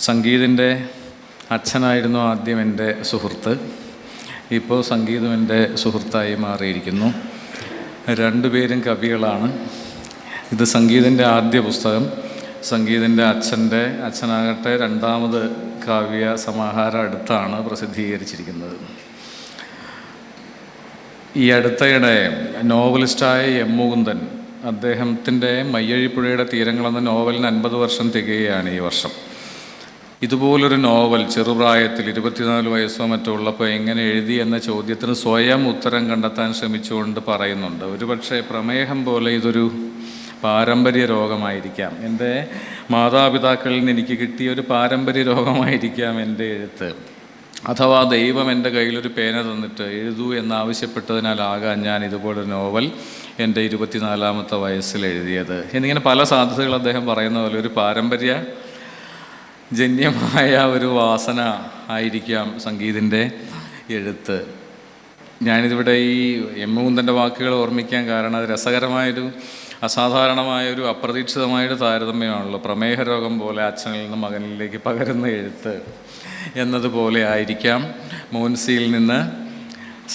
സംഗീതിൻ്റെ അച്ഛനായിരുന്നു ആദ്യം എൻ്റെ സുഹൃത്ത്. ഇപ്പോൾ സംഗീതം എൻ്റെ സുഹൃത്തായി മാറിയിരിക്കുന്നു. രണ്ടുപേരും കവികളാണ്. ഇത് സംഗീതിൻ്റെ ആദ്യ പുസ്തകം. സംഗീതിൻ്റെ അച്ഛനാകട്ടെ രണ്ടാമത് കാവ്യ സമാഹാരം അടുത്താണ് പ്രസിദ്ധീകരിച്ചിരിക്കുന്നത്. ഈ അടുത്തയിടെ നോവലിസ്റ്റായ എം മുകുന്ദൻ, അദ്ദേഹത്തിൻ്റെ മയ്യഴിപ്പുഴയുടെ തീരങ്ങളെന്ന നോവലിന് 50 വർഷം തികയുകയാണ് ഈ വർഷം. ഇതുപോലൊരു നോവൽ ചെറുപ്രായത്തിൽ 24 വയസ്സോ മറ്റോ ഉള്ളപ്പോൾ എങ്ങനെ എഴുതി എന്ന ചോദ്യത്തിന് സ്വയം ഉത്തരം കണ്ടെത്താൻ ശ്രമിച്ചുകൊണ്ട് പറയുന്നുണ്ട്. ഒരുപക്ഷെ പ്രമേഹം പോലെ ഇതൊരു പാരമ്പര്യ രോഗമായിരിക്കാം, എൻ്റെ മാതാപിതാക്കളിൽ നിന്ന് എനിക്ക് കിട്ടിയ ഒരു പാരമ്പര്യ രോഗമായിരിക്കാം എൻ്റെ എഴുത്ത്. അഥവാ ദൈവം എൻ്റെ കയ്യിലൊരു പേന തന്നിട്ട് എഴുതൂ എന്നാവശ്യപ്പെട്ടതിനാലാകാം ഞാൻ ഇതുപോലൊരു നോവൽ എൻ്റെ 24-ാമത്തെ വയസ്സിൽ എഴുതിയത് എന്നിങ്ങനെ പല സാധ്യതകൾ അദ്ദേഹം പറയുന്ന പോലെ ഒരു പാരമ്പര്യ ജന്യമായ ഒരു വാസന ആയിരിക്കാം സംഗീതിൻ്റെ എഴുത്ത്. ഞാനിതിവിടെ ഈ എം മുകുന്ദൻ്റെ വാക്കുകൾ ഓർമ്മിക്കാൻ കാരണം അത് രസകരമായൊരു അസാധാരണമായൊരു അപ്രതീക്ഷിതമായൊരു താരതമ്യമാണല്ലോ. പ്രമേഹ രോഗം പോലെ അച്ഛനിൽ നിന്ന് മകനിലേക്ക് പകരുന്ന എഴുത്ത് എന്നതുപോലെ ആയിരിക്കാം മോൻസിയിൽ നിന്ന്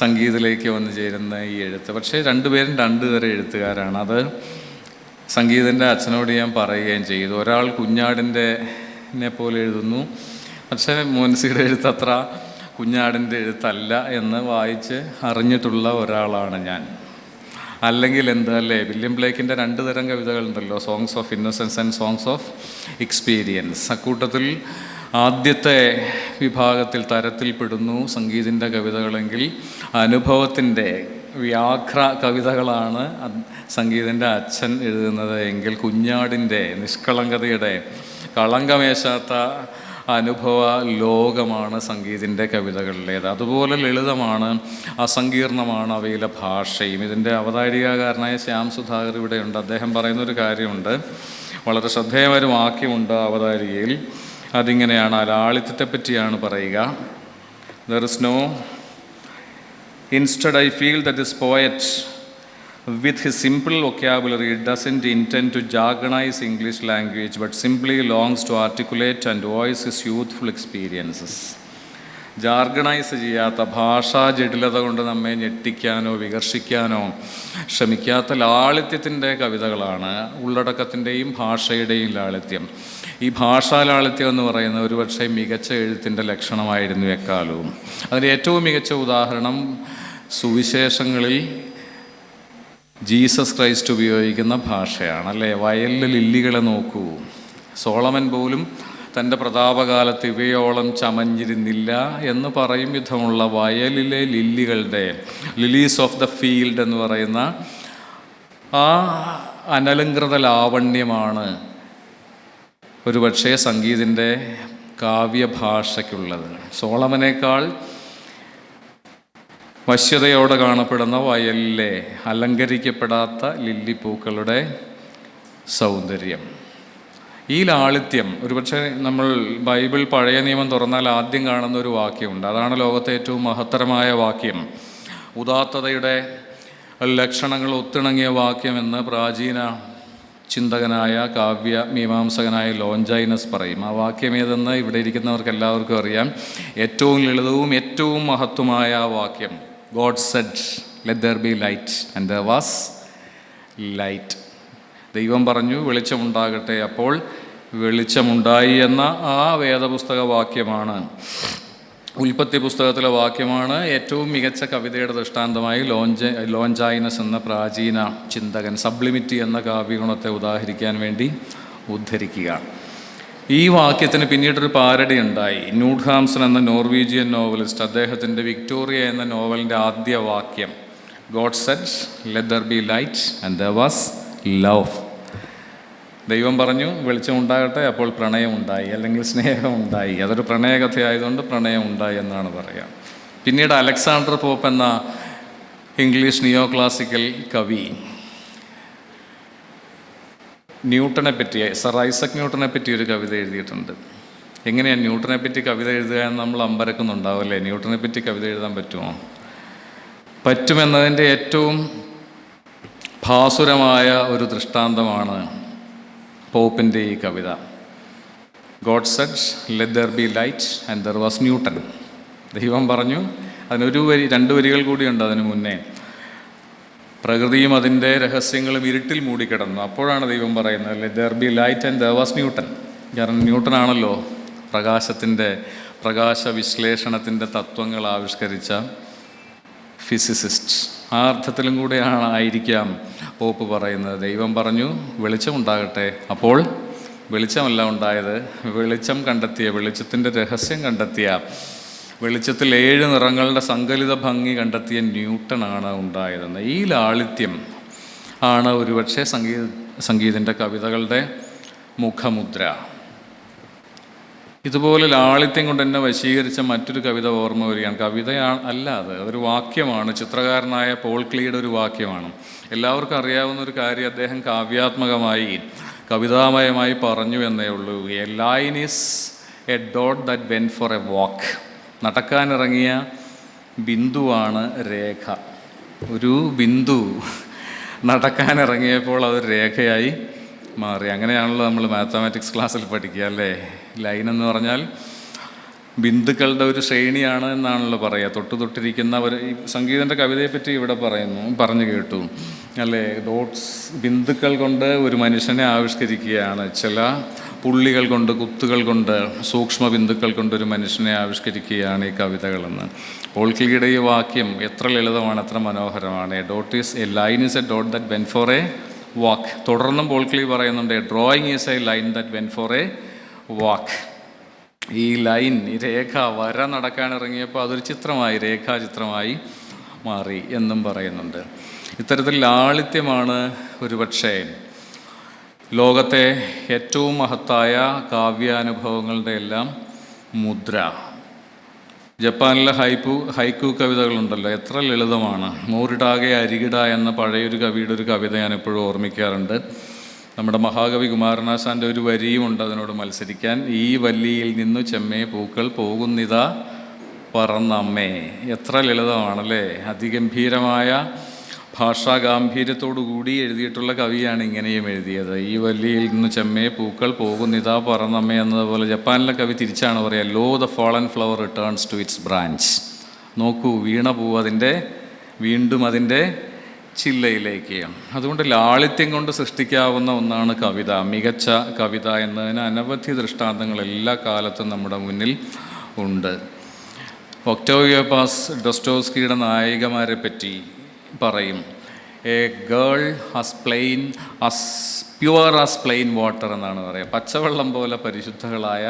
സംഗീതിലേക്ക് വന്നു ചേരുന്ന ഈ എഴുത്ത്. പക്ഷേ രണ്ടുപേരും രണ്ടുതരം എഴുത്തുകാരാണ്. അത് സംഗീതിൻ്റെ അച്ഛനോട് ഞാൻ പറയുകയും ചെയ്തു. ഒരാൾ കുഞ്ഞാടിൻ്റെ പോലെ എഴുതുന്നു, പക്ഷേ മോൻസിയുടെ എഴുത്തത്ര കുഞ്ഞാടിൻ്റെ എഴുത്തല്ല എന്ന് വായിച്ച് അറിഞ്ഞിട്ടുള്ള ഒരാളാണ് ഞാൻ. അല്ലെങ്കിൽ എന്തല്ലേ, വില്യം ബ്ലേക്കിൻ്റെ 2 തരം കവിതകളുണ്ടല്ലോ, songs of innocence and songs of experience. അക്കൂട്ടത്തിൽ ആദ്യത്തെ വിഭാഗത്തിൽ തരത്തിൽപ്പെടുന്നു സംഗീതിൻ്റെ കവിതകളെങ്കിൽ അനുഭവത്തിൻ്റെ വ്യാഘ്ര കവിതകളാണ് സംഗീതിൻ്റെ അച്ഛൻ എഴുതുന്നത് എങ്കിൽ കുഞ്ഞാടിൻ്റെ നിഷ്കളങ്കതയുടെ കളങ്കമേശാത്ത അനുഭവ ലോകമാണ് സംഗീതിൻ്റെ കവിതകളിലേത്. അതുപോലെ ലളിതമാണ്, അസങ്കീർണമാണ് അവയിലെ ഭാഷയും. ഇതിൻ്റെ അവതാരികാരനായ ശ്യാം സുധാകർ ഇവിടെയുണ്ട്. അദ്ദേഹം പറയുന്നൊരു കാര്യമുണ്ട്, വളരെ ശ്രദ്ധേയമായൊരു വാക്യമുണ്ട് അവതാരികയിൽ. അതിങ്ങനെയാണ്, ലാളിത്യത്തെ പറ്റിയാണ് പറയുക. There is no, instead I feel that this poet with his simple vocabulary doesn't intend to jargonize English language but simply longs to articulate and voice his youthful experiences. ജാർഗണൈസ് ചെയ്യാത്ത, ഭാഷാ ജടിലത കൊണ്ട് നമ്മെ ഞെട്ടിക്കാനോ വികർഷിക്കാനോ ശ്രമിക്കാത്ത ലാളിത്യത്തിൻ്റെ കവിതകളാണ്. ഉള്ളടക്കത്തിൻ്റെയും ഭാഷയുടെയും ലാളിത്യം. ഈ ഭാഷാ ലാളിത്യം എന്ന് പറയുന്നത് ഒരുപക്ഷെ മികച്ച എഴുത്തിൻ്റെ ലക്ഷണമായിരുന്നു എക്കാലവും. അതിൻ്റെ ഏറ്റവും മികച്ച ഉദാഹരണം സുവിശേഷങ്ങളിൽ ജീസസ് ക്രൈസ്റ്റ് ഉപയോഗിക്കുന്ന ഭാഷയാണ്, അല്ലേ? വയലിലെ ലില്ലികളെ നോക്കൂ, സോളമൻ പോലും തൻ്റെ പ്രതാപകാലത്ത് ഇവയോളം ചമഞ്ഞിരുന്നില്ല എന്ന് പറയും വിധമുള്ള വയലിലെ ലില്ലികളുടെ, ലിലീസ് ഓഫ് ദ ഫീൽഡ് എന്ന് പറയുന്ന ആ അനലങ്കൃത ലാവണ്യമാണ് ഒരുപക്ഷെ സംഗീതിൻ്റെ കാവ്യഭാഷയ്ക്കുള്ളത്. സോളമനേക്കാൾ വശ്യതയോടെ കാണപ്പെടുന്ന വയലിലെ അലങ്കരിക്കപ്പെടാത്ത ലില്ലിപ്പൂക്കളുടെ സൗന്ദര്യം, ഈ ലാളിത്യം. ഒരുപക്ഷെ നമ്മൾ ബൈബിൾ പഴയ നിയമം തുറന്നാൽ ആദ്യം കാണുന്ന ഒരു വാക്യമുണ്ട്. അതാണ് ലോകത്തെ ഏറ്റവും മഹത്തരമായ വാക്യം. ഉദാത്തതയുടെ ലക്ഷണങ്ങൾ ഒത്തിണങ്ങിയ വാക്യമെന്ന് പ്രാചീന ചിന്തകനായ കാവ്യ മീമാംസകനായ ലോഞ്ചൈനസ് പറയും. ആ വാക്യം ഏതെന്ന് ഇവിടെ ഇരിക്കുന്നവർക്ക് എല്ലാവർക്കും അറിയാം. ഏറ്റവും ലളിതവും ഏറ്റവും മഹത്വമായ ആ വാക്യം, God said let there B light and there was light. ദൈവം പറഞ്ഞു വെളിച്ചമുണ്ടാകട്ടെ, അപ്പോൾ വെളിച്ചമുണ്ടായി എന്ന ആ വേദപുസ്തക വാക്യമാണ്, ഉൽപ്പത്തി പുസ്തകത്തിലെ വാക്യമാണ് ഏറ്റവും മികച്ച കവിതയുടെ ദൃഷ്ടാന്തമായി ലോഞ്ചൈനസ് എന്ന പ്രാചീന ചിന്തകൻ സബ്ലിമിറ്റി എന്ന കാവ്യഗുണത്തെ ഉദാഹരിക്കാൻ വേണ്ടി ഉദ്ധരിക്കുക. ഈ വാക്യത്തിന് പിന്നീടൊരു പാരഡി ഉണ്ടായി. നൂഡ് ഹാംസൺ എന്ന നോർവീജിയൻ നോവലിസ്റ്റ്, അദ്ദേഹത്തിൻ്റെ വിക്ടോറിയ എന്ന നോവലിൻ്റെ ആദ്യ വാക്യം, God said let there B light and there was love. ദൈവം പറഞ്ഞു വെളിച്ചം ഉണ്ടാകട്ടെ, അപ്പോൾ പ്രണയം ഉണ്ടായി, അല്ലെങ്കിൽ സ്നേഹം ഉണ്ടായി. അതൊരു പ്രണയകഥയായതുകൊണ്ട് പ്രണയം ഉണ്ടായി എന്നാണ് പറയുക. പിന്നീട് അലക്സാണ്ടർ പോപ്പ് എന്ന ഇംഗ്ലീഷ് നിയോ ക്ലാസിക്കൽ കവി ന്യൂട്ടനെ പറ്റി, സർ ഐസക് ന്യൂട്ടനെ പറ്റി ഒരു കവിത എഴുതിയിട്ടുണ്ട്. എങ്ങനെയാണ് ന്യൂട്ടനെ പറ്റി കവിത എഴുതുക എന്ന് നമ്മൾ അമ്പരക്കുന്നുണ്ടാവും, അല്ലേ? ന്യൂട്ടനെ പറ്റി കവിത എഴുതാൻ പറ്റുമോ? പറ്റുമെന്നതിൻ്റെ ഏറ്റവും ഭാസുരമായ ഒരു ദൃഷ്ടാന്തമാണ് പോപ്പിൻ്റെ ഈ കവിത. God said let there be light and there was Newton. ദൈവം പറഞ്ഞു. അതിനൊരു വരി, 2 വരികൾ കൂടിയുണ്ട് അതിനു മുന്നേ. പ്രകൃതിയും അതിൻ്റെ രഹസ്യങ്ങളും ഇരുട്ടിൽ മൂടിക്കിടന്നു. അപ്പോഴാണ് ദൈവം പറയുന്നത് let there be light and there was newton. കാരണം ന്യൂട്ടനാണല്ലോ പ്രകാശ വിശ്ലേഷണത്തിൻ്റെ തത്വങ്ങൾ ആവിഷ്കരിച്ച ഫിസിസിസ്റ്റ്. ആ അർത്ഥത്തിലും കൂടെയാണ് ആയിരിക്കാം പോപ്പ് പറയുന്നത്. ദൈവം പറഞ്ഞു വെളിച്ചമുണ്ടാകട്ടെ. അപ്പോൾ വെളിച്ചമല്ല ഉണ്ടായത്, വെളിച്ചത്തിൻ്റെ രഹസ്യം കണ്ടെത്തിയ, വെളിച്ചത്തിൽ 7 നിറങ്ങളുടെ സങ്കലിത ഭംഗി കണ്ടെത്തിയ ന്യൂട്ടനാണ് ഉണ്ടായതെന്ന്. ഈ ലാളിത്യം ആണ് ഒരുപക്ഷെ സംഗീതിൻ്റെ കവിതകളുടെ മുഖമുദ്ര. ഇതുപോലെ ലാളിത്യം കൊണ്ട് എന്നെ വശീകരിച്ച മറ്റൊരു കവിത ഓർമ്മ വരികയാണ്. അല്ല, അതൊരു വാക്യമാണ്. ചിത്രകാരനായ പോൾ ക്ലിയുടെ ഒരു വാക്യമാണ്. എല്ലാവർക്കും അറിയാവുന്ന ഒരു കാര്യം അദ്ദേഹം കാവ്യാത്മകമായി, കവിതാമയമായി പറഞ്ഞു എന്നേ ഉള്ളൂ. A line is a dot that went for a walk. നടക്കാനിറങ്ങിയ ബിന്ദുവാണ് രേഖ. ഒരു ബിന്ദു നടക്കാനിറങ്ങിയപ്പോൾ അതൊരു രേഖയായി മാറി. അങ്ങനെയാണല്ലോ നമ്മൾ മാത്തമാറ്റിക്സ് ക്ലാസ്സിൽ പഠിക്കുക, അല്ലേ? ലൈൻ എന്ന് പറഞ്ഞാൽ ബിന്ദുക്കളുടെ ഒരു ശ്രേണിയാണ് എന്നാണല്ലോ പറയുക. തൊട്ടിരിക്കുന്ന ഒരു സംഗീതൻ്റെ കവിതയെപ്പറ്റി ഇവിടെ പറഞ്ഞു കേട്ടു, അല്ലേ? ഡോട്ട്സ്, ബിന്ദുക്കൾ കൊണ്ട് ഒരു മനുഷ്യനെ ആവിഷ്കരിക്കുകയാണ്. ചില പുള്ളികൾ കൊണ്ട്, കുത്തുകൾ കൊണ്ട്, സൂക്ഷ്മ ബിന്ദുക്കൾ കൊണ്ട് ഒരു മനുഷ്യനെ ആവിഷ്കരിക്കുകയാണ് ഈ കവിതകളെന്ന്. പോൾ ക്ലിയുടെ ഈ വാക്യം എത്ര ലളിതമാണ്, എത്ര മനോഹരമാണ്. A line is a dot that went for a വാക്ക്. തുടർന്നും പോൾ ക്ലി പറയുന്നുണ്ട് A drawing is A line that went for a വാക്ക്. ഈ ലൈൻ, ഈ രേഖ, വര നടക്കാനിറങ്ങിയപ്പോൾ അതൊരു ചിത്രമായി, രേഖാചിത്രമായി മാറി എന്നും പറയുന്നുണ്ട്. ഇത്തരത്തിൽ ലാളിത്യമാണ് ഒരുപക്ഷേ ലോകത്തെ ഏറ്റവും മഹത്തായ കാവ്യാനുഭവങ്ങളുടെ എല്ലാം മുദ്ര. ജപ്പാനിലെ ഹൈക്കു കവിതകളുണ്ടല്ലോ, എത്ര ലളിതമാണ്. നൂറിടാകെ അരികിട എന്ന പഴയൊരു കവിയുടെ ഒരു കവിത ഞാൻ എപ്പോഴും ഓർമ്മിക്കാറുണ്ട്. നമ്മുടെ മഹാകവി കുമാരനാശാൻ്റെ ഒരു വരിയുമുണ്ട് അതിനോട് മത്സരിക്കാൻ. ഈ വല്ലിയിൽ നിന്നു ചെമ്മേ പൂക്കൾ പോകുന്നിതാ പറന്നമ്മേ. എത്ര ലളിതമാണല്ലേ! അതിഗംഭീരമായ ഭാഷാ ഗാംഭീര്യത്തോടുകൂടി എഴുതിയിട്ടുള്ള കവിയാണ് ഇങ്ങനെയും എഴുതിയത്. ഈ വല്ലിയിൽ നിന്ന് ചെമ്മേ പൂക്കൾ പോകുന്നിതാ പറന്നമ്മേ എന്നതുപോലെ ജപ്പാനിലെ കവി തിരിച്ചാണ് പറയുക, lo the fallen flower returns to its branch. നോക്കൂ, വീണ പൂവ് വീണ്ടും അതിൻ്റെ ചില്ലയിലേക്ക്. അതുകൊണ്ട് ലാളിത്യം കൊണ്ട് സൃഷ്ടിക്കാവുന്ന ഒന്നാണ് കവിത. മികച്ച കവിത എന്നതിന് അനവധി ദൃഷ്ടാന്തങ്ങൾ എല്ലാ കാലത്തും നമ്മുടെ മുന്നിൽ ഉണ്ട്. ഒക്ടേവിയ ഡോസ്റ്റോവ്സ്കിയുടെ നായികമാരെ പറ്റി പറയും. A girl as pure as plain water എന്നാണ് പറയുക. പച്ചവെള്ളം പോലെ പരിശുദ്ധകളായ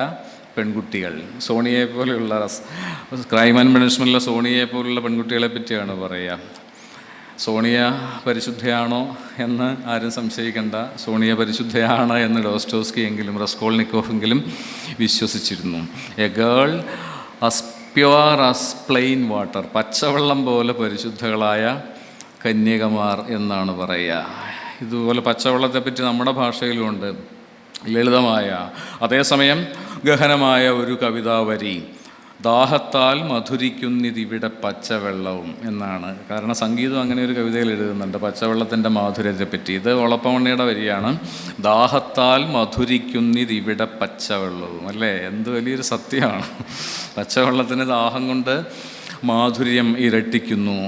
പെൺകുട്ടികൾ. സോണിയെ പോലെയുള്ള ക്രൈം ആൻഡ് പണിഷ്മെൻറ്റിലെ സോണിയെ പോലുള്ള പെൺകുട്ടികളെ പറ്റിയാണ് പറയുക. സോണിയ പരിശുദ്ധയാണോ എന്ന് ആരും സംശയിക്കേണ്ട. സോണിയ പരിശുദ്ധയാണ് എന്ന് ഡോസ്റ്റോവ്സ്കി എങ്കിലും റസ്കോൾനിക്കോഫ് എങ്കിലും വിശ്വസിച്ചിരുന്നു. A girl as pure as plain water, പച്ചവെള്ളം പോലെ പരിശുദ്ധകളായ കന്യകമാർ എന്നാണ് പറയുക. ഇതുപോലെ പച്ചവെള്ളത്തെപ്പറ്റി നമ്മുടെ ഭാഷയിലുമുണ്ട് ലളിതമായ, അതേസമയം ഗഹനമായ ഒരു കവിതാവരി. ദാഹത്താൽ മധുരിക്കുന്നിതിവിടെ പച്ചവെള്ളവും എന്നാണ്. കാരണം സംഗീതം അങ്ങനെ ഒരു കവിതയിൽ എഴുതുന്നുണ്ട് പച്ചവെള്ളത്തിൻ്റെ മാധുര്യത്തെപ്പറ്റി. ഇത് ഒളപ്പമണ്ണിയുടെ വരിയാണ്. ദാഹത്താൽ മധുരിക്കുന്നിതിവിടെ പച്ചവെള്ളവും, അല്ലേ? എന്ത് വലിയൊരു സത്യമാണ്. പച്ചവെള്ളത്തിന് ദാഹം കൊണ്ട് മാധുര്യം ഇരട്ടിക്കുന്നു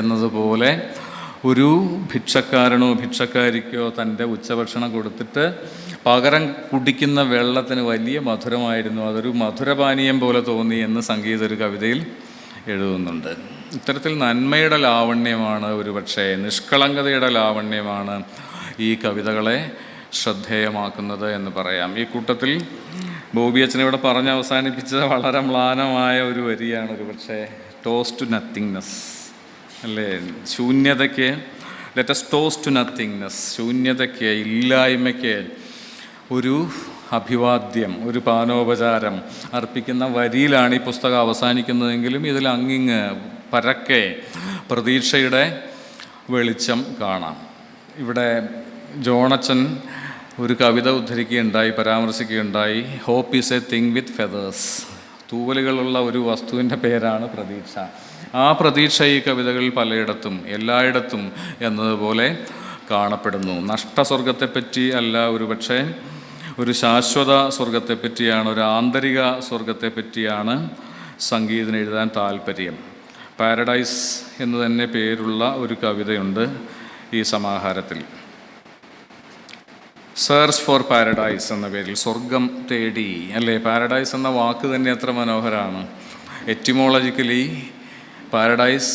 എന്നതുപോലെ ഒരു ഭിക്ഷക്കാരനോ ഭിക്ഷക്കാരിക്കോ തൻ്റെ ഉച്ചഭക്ഷണം കൊടുത്തിട്ട് പകരം കുടിക്കുന്ന വെള്ളത്തിന് വലിയ മധുരമായിരുന്നു, അതൊരു മധുരപാനീയം പോലെ തോന്നി എന്ന് സംഗീത ഒരു കവിതയിൽ എഴുതുന്നുണ്ട്. ഇത്തരത്തിൽ നന്മയുടെ ലാവണ്യമാണ്, ഒരുപക്ഷെ നിഷ്കളങ്കതയുടെ ലാവണ്യമാണ് ഈ കവിതകളെ ശ്രദ്ധേയമാക്കുന്നത് എന്ന് പറയാം. ഈ കൂട്ടത്തിൽ ബോബി അച്ഛനിവിടെ പറഞ്ഞ് അവസാനിപ്പിച്ചത് വളരെ മ്ലാനമായ ഒരു വരിയാണ് ഒരുപക്ഷെ. ടോസ്റ്റ് ടു നത്തിങ്നെസ്, അല്ലേ? ശൂന്യതയ്ക്ക്, let us toast to nothingness. ശൂന്യതയ്ക്ക്, ഇല്ലായ്മയ്ക്ക് ഒരു അഭിവാദ്യം, ഒരു പാനോപചാരം അർപ്പിക്കുന്ന വരിയിലാണ് ഈ പുസ്തകം അവസാനിക്കുന്നതെങ്കിലും ഇതിൽ അങ്ങിങ്ങ് പരക്കെ പ്രതീക്ഷയുടെ വെളിച്ചം കാണാം. ഇവിടെ ജോണച്ചൻ ഒരു കവിത പരാമർശിക്കുകയുണ്ടായി. Hope is a thing with feathers. തൂവലുകളുള്ള ഒരു വസ്തുവിൻ്റെ പേരാണ് പ്രതീക്ഷ. ആ പ്രതീക്ഷ ഈ കവിതകളിൽ പലയിടത്തും, എല്ലായിടത്തും എന്നതുപോലെ കാണപ്പെടുന്നു. നഷ്ടസ്വർഗത്തെപ്പറ്റി അല്ല ഒരുപക്ഷെ ഒരു ശാശ്വത സ്വർഗത്തെ പറ്റിയാണ്, ഒരു ആന്തരിക സ്വർഗത്തെ പറ്റിയാണ് സംഗീതത്തിന് എഴുതാൻ താല്പര്യം. പാരഡൈസ് എന്ന് തന്നെ പേരുള്ള ഒരു കവിതയുണ്ട് ഈ സമാഹാരത്തിൽ. സെർച്ച് ഫോർ പാരഡൈസ് എന്ന പേരിൽ, സ്വർഗം തേടി, അല്ലേ? പാരഡൈസ് എന്ന വാക്ക് തന്നെ എത്ര മനോഹരമാണ്. എറ്റിമോളജിക്കലി പാരഡൈസ്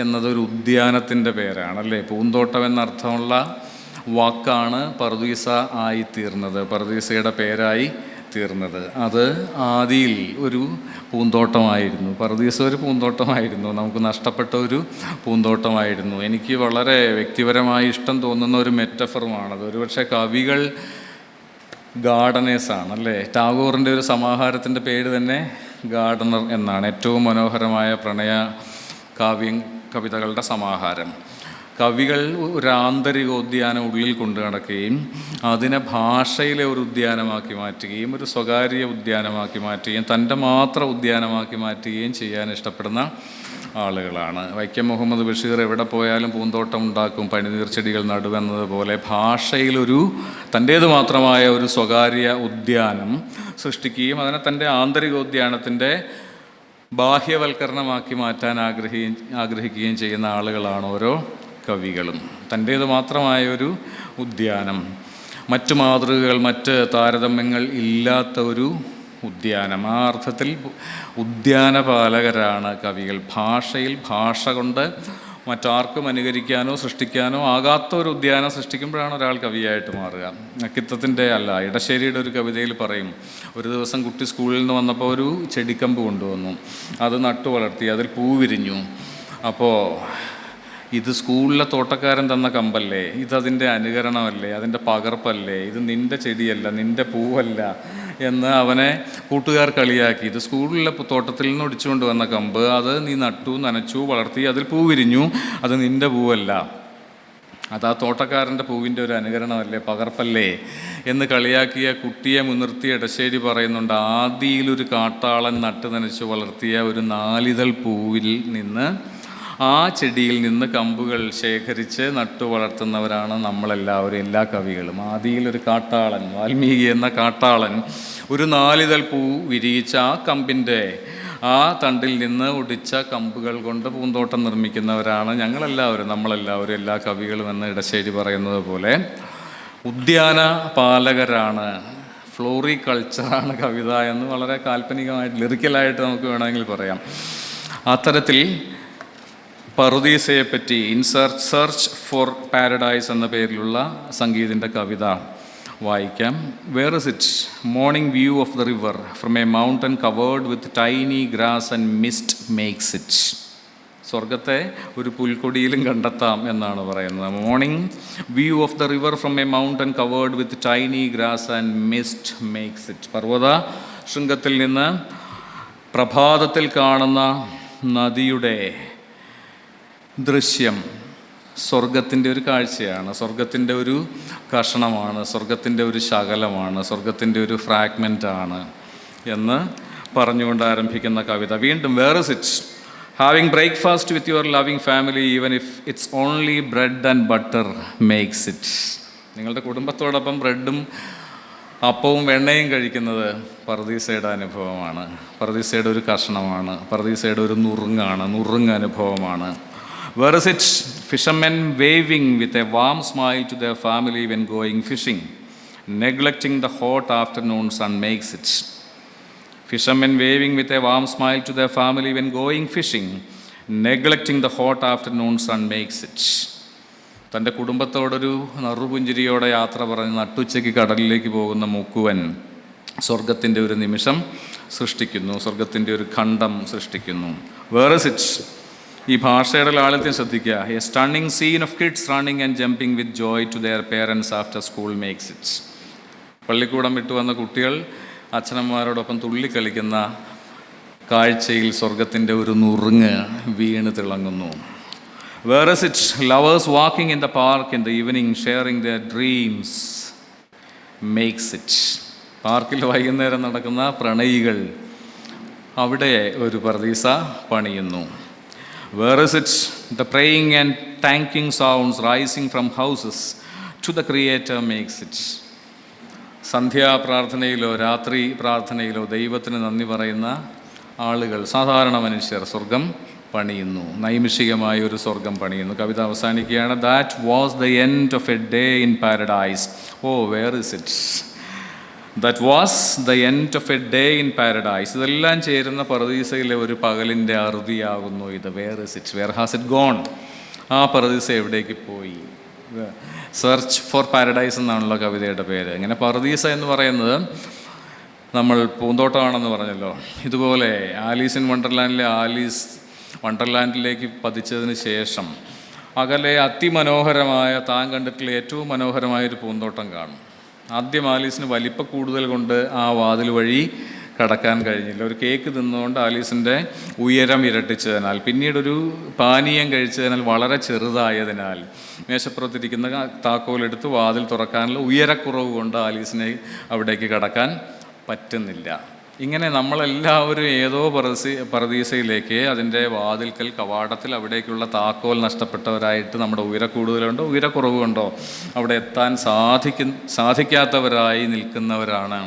എന്നതൊരു ഉദ്യാനത്തിൻ്റെ പേരാണ്, അല്ലേ? പൂന്തോട്ടം എന്നർത്ഥമുള്ള വാക്കാണ് പറുദീസ ആയിത്തീർന്നത്, പറുദീസയുടെ പേരായി തീർന്നത്. അത് ആദിയിൽ ഒരു പൂന്തോട്ടമായിരുന്നു. പറുദീസ ഒരു പൂന്തോട്ടമായിരുന്നു, നമുക്ക് നഷ്ടപ്പെട്ട ഒരു പൂന്തോട്ടമായിരുന്നു. എനിക്ക് വളരെ വ്യക്തിപരമായി ഇഷ്ടം തോന്നുന്ന ഒരു മെറ്റഫറുമാണത്. ഒരുപക്ഷെ കവികൾ ഗാർഡനേഴ്സാണ്, അല്ലേ? ടാഗോറിൻ്റെ ഒരു സമാഹാരത്തിൻ്റെ പേര് തന്നെ ഗാർഡനർ എന്നാണ്. ഏറ്റവും മനോഹരമായ പ്രണയ കവിതകളുടെ സമാഹാരം. കവികൾ ഒരു ആന്തരികോദ്യാനം ഉള്ളിൽ കൊണ്ടു നടക്കുകയും അതിനെ ഭാഷയിലെ ഒരു ഉദ്യാനമാക്കി മാറ്റുകയും ഒരു സ്വകാര്യ ഉദ്യാനമാക്കി മാറ്റുകയും തൻ്റെ മാത്രം ഉദ്യാനമാക്കി മാറ്റുകയും ചെയ്യാൻ ഇഷ്ടപ്പെടുന്ന ആളുകളാണ്. വൈക്കം മുഹമ്മദ് ബഷീർ എവിടെ പോയാലും പൂന്തോട്ടം ഉണ്ടാക്കും, പനിനീർച്ചെടികൾ നടുവെന്നതുപോലെ ഭാഷയിലൊരു തൻ്റേത് മാത്രമായ ഒരു സ്വകാര്യ ഉദ്യാനം സൃഷ്ടിക്കുകയും അതിനെ തൻ്റെ ആന്തരികോദ്യാനത്തിൻ്റെ ബാഹ്യവൽക്കരണമാക്കി മാറ്റാൻ ആഗ്രഹിക്കുകയും ചെയ്യുന്ന ആളുകളാണ് ഓരോ കവികളും. തൻ്റേത് മാത്രമായൊരു ഉദ്യാനം, മറ്റു മാതൃകകൾ, മറ്റ് താരതമ്യങ്ങൾ ഇല്ലാത്ത ഒരു ഉദ്യാനം. ആ അർത്ഥത്തിൽ ഉദ്യാനപാലകരാണ് കവികൾ. ഭാഷ കൊണ്ട് മറ്റാർക്കും അനുകരിക്കാനോ സൃഷ്ടിക്കാനോ ആകാത്ത ഒരു ഉദ്യാനം സൃഷ്ടിക്കുമ്പോഴാണ് ഒരാൾ കവിയായിട്ട് മാറുക. അക്കിത്തത്തിൻ്റെ അല്ല, ഇടശ്ശേരിയുടെ ഒരു കവിതയിൽ പറയും, ഒരു ദിവസം കുട്ടി സ്കൂളിൽ നിന്ന് വന്നപ്പോൾ ഒരു ചെടിക്കമ്പ് കൊണ്ടുവന്നു, അത് നട്ടു വളർത്തി, അതിൽ പൂ വിരിഞ്ഞു. അപ്പോൾ ഇത് സ്കൂളിലെ തോട്ടക്കാരൻ തന്ന കമ്പല്ലേ, ഇതതിൻ്റെ അനുകരണമല്ലേ, അതിൻ്റെ പകർപ്പല്ലേ, ഇത് നിൻ്റെ ചെടിയല്ല, നിൻ്റെ പൂവല്ല എന്ന് അവനെ കൂട്ടുകാർ കളിയാക്കി. ഇത് സ്കൂളിലെ തോട്ടത്തിൽ നിന്ന് ഒടിച്ചുകൊണ്ട് വന്ന കമ്പ്, അത് നീ നട്ടു, നനച്ചു, വളർത്തി, അതിൽ പൂ വിരിഞ്ഞു, അത് നിൻ്റെ പൂവല്ല, അത് ആ തോട്ടക്കാരൻ്റെ പൂവിൻ്റെ ഒരു അനുകരണമല്ലേ, പകർപ്പല്ലേ എന്ന് കളിയാക്കിയ കുട്ടിയെ മുൻനിർത്തി ഇടശ്ശേരി പറയുന്നുണ്ട്, ആദിയിലൊരു കാട്ടാളൻ നട്ട് നനച്ചു വളർത്തിയ ഒരു നാലിതൾ പൂവിൽ നിന്ന്, ആ ചെടിയിൽ നിന്ന് കമ്പുകൾ ശേഖരിച്ച് നട്ടു വളർത്തുന്നവരാണ് നമ്മളെല്ലാവരും, എല്ലാ കവികളും. ആദിയിലൊരു കാട്ടാളൻ, വാൽമീകി എന്ന കാട്ടാളൻ ഒരു നാലിതൾ പൂ വിരിയിച്ച ആ കമ്പിൻ്റെ ആ തണ്ടിൽ നിന്ന് ഒടിച്ച കമ്പുകൾ കൊണ്ട് പൂന്തോട്ടം നിർമ്മിക്കുന്നവരാണ് ഞങ്ങളെല്ലാവരും, നമ്മളെല്ലാവരും, എല്ലാ കവികളും എന്ന് ഇടശ്ശേരി പറയുന്നത് പോലെ ഉദ്യാന പാലകരാണ്. ഫ്ലോറികൾച്ചറാണ് കവിത എന്ന് വളരെ കാൽപ്പനികമായിട്ട് ലിറിക്കലായിട്ട് നമുക്ക് വേണമെങ്കിൽ പറയാം. അത്തരത്തിൽ പറുദീസയെപ്പറ്റി ഇൻ സെർച്ച് ഫോർ പാരഡൈസ് എന്ന പേരിലുള്ള സംഗീതിൻ്റെ കവിത വായിക്കാം. Where is it? Morning view of the river from a mountain covered with tiny grass and mist makes it. സ്വർഗത്തെ ഒരു പുൽക്കൊടിയിലും കണ്ടെത്താം എന്നാണ് പറയുന്നത്. Morning view of the river from a mountain covered with tiny grass and mist makes it. പർവ്വത ശൃംഗത്തിൽ നിന്ന് പ്രഭാതത്തിൽ കാണുന്ന നദിയുടെ ദൃശ്യം സ്വർഗത്തിൻ്റെ ഒരു കാഴ്ചയാണ്, സ്വർഗത്തിൻ്റെ ഒരു കഷണമാണ്, സ്വർഗത്തിൻ്റെ ഒരു ശകലമാണ്, സ്വർഗത്തിൻ്റെ ഒരു ഫ്രാഗ്മെൻ്റാണ് എന്ന് പറഞ്ഞുകൊണ്ട് ആരംഭിക്കുന്ന കവിത. വീണ്ടും where is it? Having breakfast with your loving family even if it's only bread and butter makes it. നിങ്ങളുടെ കുടുംബത്തോടൊപ്പം ബ്രെഡും അപ്പവും വെണ്ണയും കഴിക്കുന്നത് പറുദീസയുടെ അനുഭവമാണ്, പറുദീസയുടെ ഒരു കഷണമാണ്, പറുദീസയുടെ ഒരു നുറുങ്ങ് അനുഭവമാണ്. Where is it? Fishermen waving with a warm smile to their family when going fishing, neglecting the hot afternoon sun makes it. Fishermen waving with a warm smile to their family when going fishing, neglecting the hot afternoon sun makes it. തൻ്റെ കുടുംബത്തോടൊരു നറുപുഞ്ചിരിയോടെ യാത്ര പറഞ്ഞ് നട്ടുച്ചയ്ക്ക് കടലിലേക്ക് പോകുന്ന മുക്കുവൻ സ്വർഗത്തിൻ്റെ ഒരു നിമിഷം സൃഷ്ടിക്കുന്നു, സ്വർഗത്തിൻ്റെ ഒരു ഖണ്ഡം സൃഷ്ടിക്കുന്നു. Where is it? ഈ ഭാഷയുടെ ലാളിത്യം ശ്രദ്ധിക്കുക. A stunning scene of kids running and jumping with joy to their parents after school makes it. പള്ളിക്കൂടം വിട്ടു വന്ന കുട്ടികൾ അച്ഛനമ്മമാരോടൊപ്പം തുള്ളിക്കളിക്കുന്ന കാഴ്ചയിൽ സ്വർഗത്തിൻ്റെ ഒരു നുറുങ്ങ് വീണ് തിളങ്ങുന്നു. Where is it? Lovers walking in the park in the evening sharing their dreams makes it. പാർക്കിൽ വൈകുന്നേരം നടക്കുന്ന പ്രണയികൾ, അവിടെ ഒരു പറുദീസ പണിയുന്നു. Where is it? The praying and thanking sounds rising from houses to the Creator makes it. സന്ധ്യാപ്രാർത്ഥനയിലോ രാത്രി പ്രാർത്ഥനയിലോ ദൈവത്തിന് നന്ദി പറയുന്ന ആളുകൾ, സാധാരണ മനുഷ്യർ സ്വർഗം പണിയുന്നു, നൈമിഷികമായ ഒരു സ്വർഗം പണിയുന്നു. കവിത അവസാനിക്കുകയാണ്. That was the end of a day in paradise. Oh where is it? That was the end of a day in paradise. ഇതെല്ലാം ചേരുന്ന പറുദീസയിലെ ഒരു പകലിൻ്റെ അറുതിയാകുന്നു ഇത്. Where is it? Where has it gone? ആ പറുദീസ എവിടേക്ക് പോയി? സെർച്ച് ഫോർ പാരഡൈസ് എന്നാണല്ലോ കവിതയുടെ പേര്. ഇങ്ങനെ പറുദീസ എന്ന് പറയുന്നത് നമ്മൾ പൂന്തോട്ടമാണെന്ന് പറഞ്ഞല്ലോ. ഇതുപോലെ ആലീസ് ഇൻ വണ്ടർലാൻഡിലെ ആലീസ് വണ്ടർലാൻഡിലേക്ക് പതിച്ചതിന് ശേഷം അകലെ അതിമനോഹരമായ, താൻ കണ്ടിട്ടുള്ള ഏറ്റവും മനോഹരമായൊരു പൂന്തോട്ടം കാണും. ആദ്യം ആലീസിന് വലിപ്പ കൂടുതൽ കൊണ്ട് ആ വാതിൽ വഴി കടക്കാൻ കഴിഞ്ഞില്ല. ഒരു കേക്ക് തിന്നുകൊണ്ട് ആലീസിൻ്റെ ഉയരം ഇരട്ടിച്ചതിനാൽ, പിന്നീടൊരു പാനീയം കഴിച്ചതിനാൽ വളരെ ചെറുതായതിനാൽ മേശപ്പുറത്തിരിക്കുന്ന താക്കോലെടുത്ത് വാതിൽ തുറക്കാനുള്ള ഉയരക്കുറവ് കൊണ്ട് ആലീസിനെ അവിടേക്ക് കടക്കാൻ പറ്റുന്നില്ല. ഇങ്ങനെ നമ്മളെല്ലാവരും ഏതോ പറുദീസയിലേക്ക്, അതിൻ്റെ വാതിൽക്കൽ കവാടത്തിൽ അവിടേക്കുള്ള താക്കോൽ നഷ്ടപ്പെട്ടവരായിട്ട്, നമ്മുടെ ഉയരക്കൂടുതലുണ്ടോ ഉയരക്കുറവ് കൊണ്ടോ അവിടെ എത്താൻ സാധിക്കാത്തവരായി നിൽക്കുന്നവരാണ്.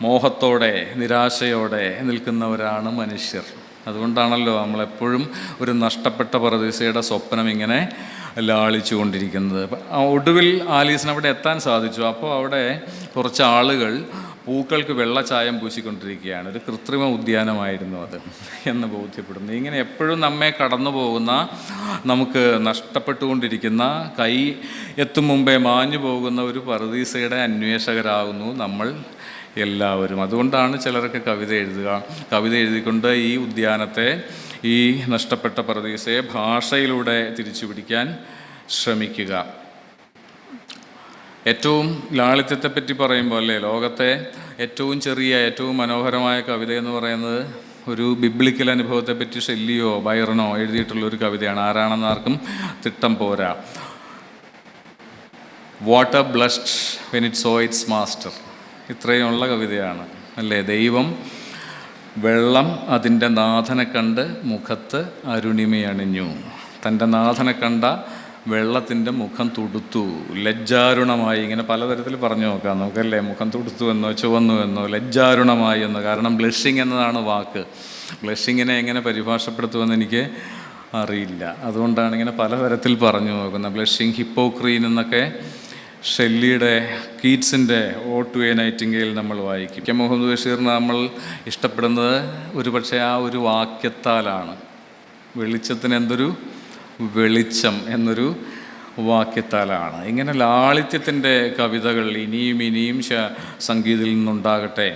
മോഹത്തോടെ നിരാശയോടെ നിൽക്കുന്നവരാണ് മനുഷ്യർ. അതുകൊണ്ടാണല്ലോ നമ്മളെപ്പോഴും ഒരു നഷ്ടപ്പെട്ട പറുദീസയുടെ സ്വപ്നം ഇങ്ങനെ ലാളിച്ചു കൊണ്ടിരിക്കുന്നത്. ഒടുവിൽ ആലീസിന് അവിടെ എത്താൻ സാധിച്ചു. അപ്പോൾ അവിടെ കുറച്ച് ആളുകൾ പൂക്കൾക്ക് വെള്ളച്ചായം പൂശിക്കൊണ്ടിരിക്കുകയാണ്. ഒരു കൃത്രിമ ഉദ്യാനമായിരുന്നു അത് എന്ന് ബോധ്യപ്പെടുന്നു. ഇങ്ങനെ എപ്പോഴും നമ്മെ കടന്നു പോകുന്ന, നമുക്ക് നഷ്ടപ്പെട്ടുകൊണ്ടിരിക്കുന്ന, കൈ എത്തും മുമ്പേ മാഞ്ഞു പോകുന്ന ഒരു പറുദീസയുടെ അന്വേഷകരാകുന്നു നമ്മൾ എല്ലാവരും. അതുകൊണ്ടാണ് ചിലരൊക്കെ കവിത എഴുതിക്കൊണ്ട് ഈ ഉദ്യാനത്തെ, ഈ നഷ്ടപ്പെട്ട പറുദീസയെ ഭാഷയിലൂടെ തിരിച്ചു പിടിക്കാൻ ശ്രമിക്കുക. ഏറ്റവും ലാളിത്യത്തെപ്പറ്റി പറയുമ്പോൾ അല്ലേ, ലോകത്തെ ഏറ്റവും ചെറിയ, ഏറ്റവും മനോഹരമായ കവിത എന്ന് പറയുന്നത് ഒരു ബിബ്ലിക്കൽ അനുഭവത്തെപ്പറ്റി ഷെല്ലിയോ ബൈറനോ എഴുതിയിട്ടുള്ളൊരു കവിതയാണ്. ആരാണെന്ന് ആർക്കും തിട്ടം പോരാ. Water blushed when it saw its master. ഇത്രയുമുള്ള കവിതയാണ് അല്ലേ. ദൈവം വെള്ളം അതിൻ്റെ നാഥനെ കണ്ട് മുഖത്ത് അരുണിമയണിഞ്ഞു. തൻ്റെ നാഥനെ കണ്ട വെള്ളത്തിൻ്റെ മുഖം തുടുത്തു, ലജ്ജാരുണമായി. ഇങ്ങനെ പലതരത്തിൽ പറഞ്ഞു നോക്കാം നമുക്കല്ലേ. മുഖം തുടുത്തു എന്നോ ചുവന്നു എന്നോ ലജ്ജാരുണമായി എന്നോ. കാരണം ബ്ലഷിങ് എന്നതാണ് വാക്ക്. ബ്ലഷിങ്ങിനെ എങ്ങനെ പരിഭാഷപ്പെടുത്തുമെന്ന് എനിക്ക് അറിയില്ല. അതുകൊണ്ടാണ് ഇങ്ങനെ പലതരത്തിൽ പറഞ്ഞു നോക്കുന്നത്. ബ്ലഷിങ്, ഹിപ്പോക്രീൻ എന്നൊക്കെ ഷെല്ലിയുടെ, കീറ്റ്സിൻ്റെ ഓ ടു എ നൈറ്റിംഗേൽ നമ്മൾ വായിക്കും. കെ മുഹമ്മദ് ബഷീറിനെ നമ്മൾ ഇഷ്ടപ്പെടുന്നത് ഒരു പക്ഷേ ആ ഒരു വാക്യത്താലാണ്. വെളിച്ചത്തിന് എന്തൊരു വെളിച്ചം എന്നൊരു വാക്യത്താലാണ്. ഇങ്ങനെ ലാളിത്യത്തിൻ്റെ കവിതകൾ ഇനിയും ഇനിയും സംഗീതത്തിൽ നിന്നുണ്ടാകട്ടെ.